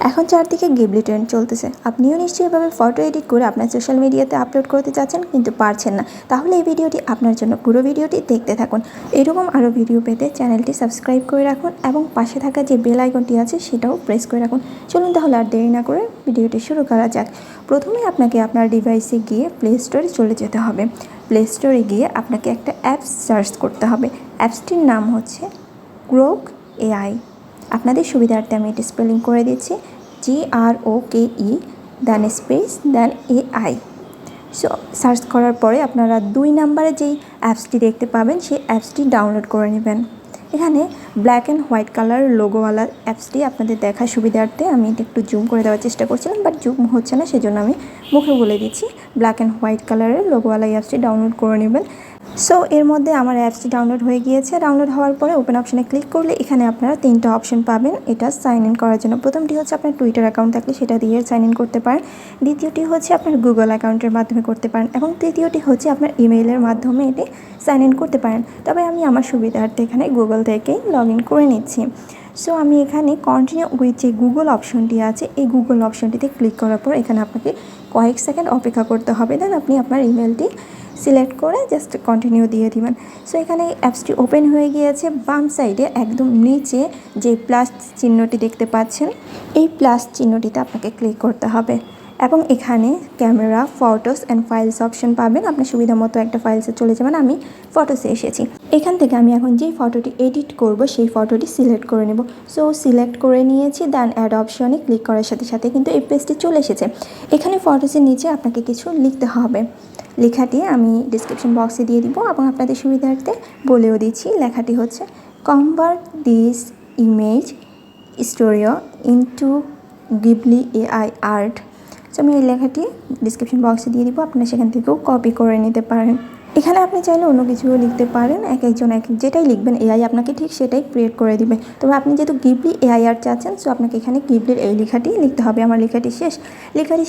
এখন চারদিকে Ghibli trend চলতেছে। আপনিও নিশ্চয়ই এভাবে ফটো এডিট করে আপনার সোশ্যাল মিডিয়াতে আপলোড করতে চাচ্ছেন কিন্তু পারছেন না। তাহলে এই ভিডিওটি আপনার জন্য, পুরো ভিডিওটি দেখতে থাকুন। এরকম আরও ভিডিও পেতে চ্যানেলটি সাবস্ক্রাইব করে রাখুন এবং পাশে থাকা যে বেল আইকনটি আছে সেটাও প্রেস করে রাখুন। চলুন তাহলে আর দেরি না করে ভিডিওটি শুরু করা যাক। প্রথমে আপনাকে আপনার ডিভাইসে গিয়ে প্লে স্টোরে চলে যেতে হবে। প্লে স্টোরে গিয়ে আপনাকে একটা অ্যাপস সার্চ করতে হবে। অ্যাপসটির নাম হচ্ছে গ্রোক AI। আপনাদের সুবিধার্থে আমি এটি স্পেলিং করে দিচ্ছি, GROKE দেন স্পেস দেন AI। সো সার্চ করার পরে আপনারা 2 নাম্বারে যেই অ্যাপসটি দেখতে পাবেন সেই অ্যাপসটি ডাউনলোড করে নেবেন। এখানে ব্ল্যাক অ্যান্ড হোয়াইট কালার লোগোওয়ালা অ্যাপসটি আপনাদের দেখার সুবিধার্থে আমি এটা একটু জুম করে দেওয়ার চেষ্টা করছিলাম, বাট জুম হচ্ছে না, সেজন্য আমি মুখে বলে দিচ্ছি। ব্ল্যাক অ্যান্ড হোয়াইট কালারের লোগোওয়ালা এই অ্যাপসটি ডাউনলোড করে নেবেন। সো এর মধ্যে আমার অ্যাপসটি ডাউনলোড হয়ে গিয়েছে। ডাউনলোড হওয়ার পরে ওপেন অপশানে ক্লিক করলে এখানে আপনারা 3টা অপশন পাবেন এটা সাইন ইন করার জন্য। প্রথমটি হচ্ছে আপনার টুইটার অ্যাকাউন্ট থাকলে সেটা দিয়ে সাইন ইন করতে পারেন। দ্বিতীয়টি হচ্ছে আপনার গুগল অ্যাকাউন্টের মাধ্যমে করতে পারেন এবং তৃতীয়টি হচ্ছে আপনার ইমেইলের মাধ্যমে এটি সাইন ইন করতে পারেন। তবে আমি আমার সুবিধার্থে এখানে গুগল থেকেই লগ ইন করে নিচ্ছি। সো আমি এখানে কন্টিনিউ উইথ যে গুগল অপশনটি আছে এই গুগল অপশনটিতে ক্লিক করার পর এখানে আপনাকে কয়েক সেকেন্ড অপেক্ষা করতে হবে। দেন আপনি আপনার ইমেলটি সিলেক্ট করে জাস্ট কন্টিনিউ দিয়ে দিবেন। সো এখানে অ্যাপসটি ওপেন হয়ে গিয়েছে। বাম সাইডে একদম নিচে যে প্লাস চিহ্নটি দেখতে পাচ্ছেন এই প্লাস চিহ্নটিতে আপনাকে ক্লিক করতে হবে এবং এখানে camera, photos and files option পাবেন। আপনার সুবিধা মতো একটা ফাইলসে চলে যাবেন। আমি ফটোসে এসেছি। এখান থেকে আমি এখন যেই ফটোটি এডিট করব সেই ফটোটি সিলেক্ট করে নেব। সো সিলেক্ট করে নিয়েছি। দেন অ্যাড অপশনে ক্লিক করার সাথে সাথে কিন্তু এই পেজটি চলে এসেছে। এখানে ফটোসের নিচে আপনাকে কিছু লিখতে হবে। লেখাটি আমি ডিসক্রিপশন বক্সে দিয়ে দিব এবং আপনাদের সুবিধার্থে বলেও দিচ্ছি। লেখাটি হচ্ছে convert this image studio into Ghibli AI art. So আমি এই লেখাটি ডিসক্রিপশন বক্সে দিয়ে দিব, আপনারা সেখান থেকেও কপি করে নিতে পারেন। এখানে আপনি চাইলে অন্য কিছুও লিখতে পারেন। এক একজন যেটাই লিখবেন AI আপনাকে ঠিক সেটাই ক্রিয়েট করে দিবে। তবে আপনি যেহেতু গিবলি AI আর্ট চাচ্ছেন, সো আপনাকে এখানে গিবলির এই লেখাটি লিখতে হবে। আমার লেখাটি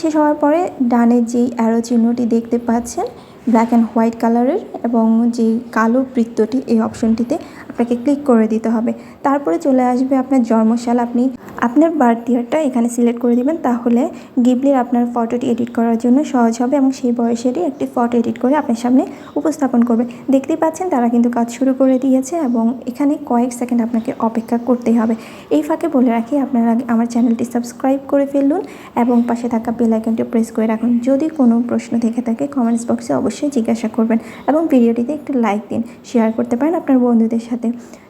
শেষ হওয়ার পরে ডানে যেই অ্যারো চিহ্নটি দেখতে পাচ্ছেন ব্ল্যাক অ্যান্ড হোয়াইট কালারের এবং যে কালো বৃত্তটি এই অপশনটিতে আপনাকে ক্লিক করে দিতে হবে। তারপরে চলে আসবে আপনার জন্মসাল। আপনি আপনার বার্থ ইয়ারটা এখানে সিলেক্ট করে দিবেন, তাহলে গিবলির আপনার ফটোটি এডিট করার জন্য সহজ হবে এবং সেই বয়সেরই একটি ফটো এডিট করে আপনার সামনে উপস্থাপন করবে। দেখতেই পাচ্ছেন তারা কিন্তু কাজ শুরু করে দিয়েছে এবং এখানে কয়েক সেকেন্ড আপনাকে অপেক্ষা করতেই হবে। এই ফাঁকে বলে রাখি, আপনারা আমার চ্যানেলটি সাবস্ক্রাইব করে ফেলুন এবং পাশে থাকা বেল আইকনটি প্রেস করে রাখুন। যদি কোনো প্রশ্ন থেকে থাকে কমেন্টস বক্সে অবশ্যই জিজ্ঞাসা করবেন এবং ভিডিওটিতে একটু লাইক দিন, শেয়ার করতে পারেন আপনার বন্ধুদের সাথে।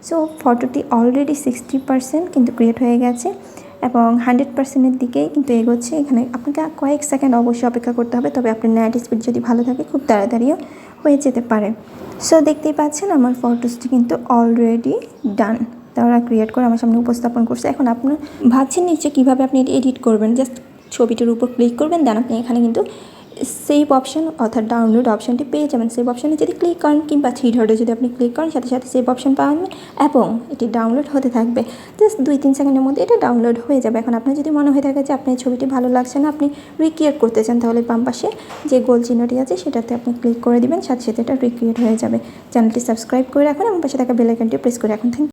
সো ফটোটি অলরেডি 60% কিন্তু ক্রিয়েট হয়ে গেছে এবং 100%-এর দিকেই কিন্তু এগোচ্ছে। এখানে আপনাকে কয়েক সেকেন্ড অবশ্যই অপেক্ষা করতে হবে, তবে আপনার নেট স্পিড যদি ভালো থাকে খুব তাড়াতাড়িও হয়ে যেতে পারে। সো দেখতেই পাচ্ছেন আমার ফটোসটি কিন্তু অলরেডি ডান। তারা ক্রিয়েট করে আমার সামনে উপস্থাপন করছে। এখন আপনার ভাবছেন নিচে কীভাবে আপনি এটি এডিট করবেন। জাস্ট ছবিটির উপর ক্লিক করবেন, দেন আপনি এখানে কিন্তু সেভ অপশন অর্থাৎ ডাউনলোড অপশনটি পেয়ে যাবেন। সেভ অপশনে যদি ক্লিক করেন কিংবা 3 ডটে যদি আপনি ক্লিক করেন সাথে সাথে সেভ অপশন পাবেন এবং এটি ডাউনলোড হতে থাকবে। জাস্ট 2-3 সেকেন্ডের মধ্যে এটা ডাউনলোড হয়ে যাবে। এখন আপনার যদি মনে হয়ে থাকে যে আপনার ছবিটি ভালো লাগছে না, আপনি রিক্রিয়েট করতে চান, তাহলে বাম পাশে যে গোল চিহ্নটি আছে সেটাতে আপনি ক্লিক করে দিবেন, সাথে সাথে এটা রিক্রিয়েট হয়ে যাবে। চ্যানেলটি সাবস্ক্রাইব করে রাখুন এবং পাশে থাকা বেল আইকনটি প্রেস করে রাখুন। Thank you.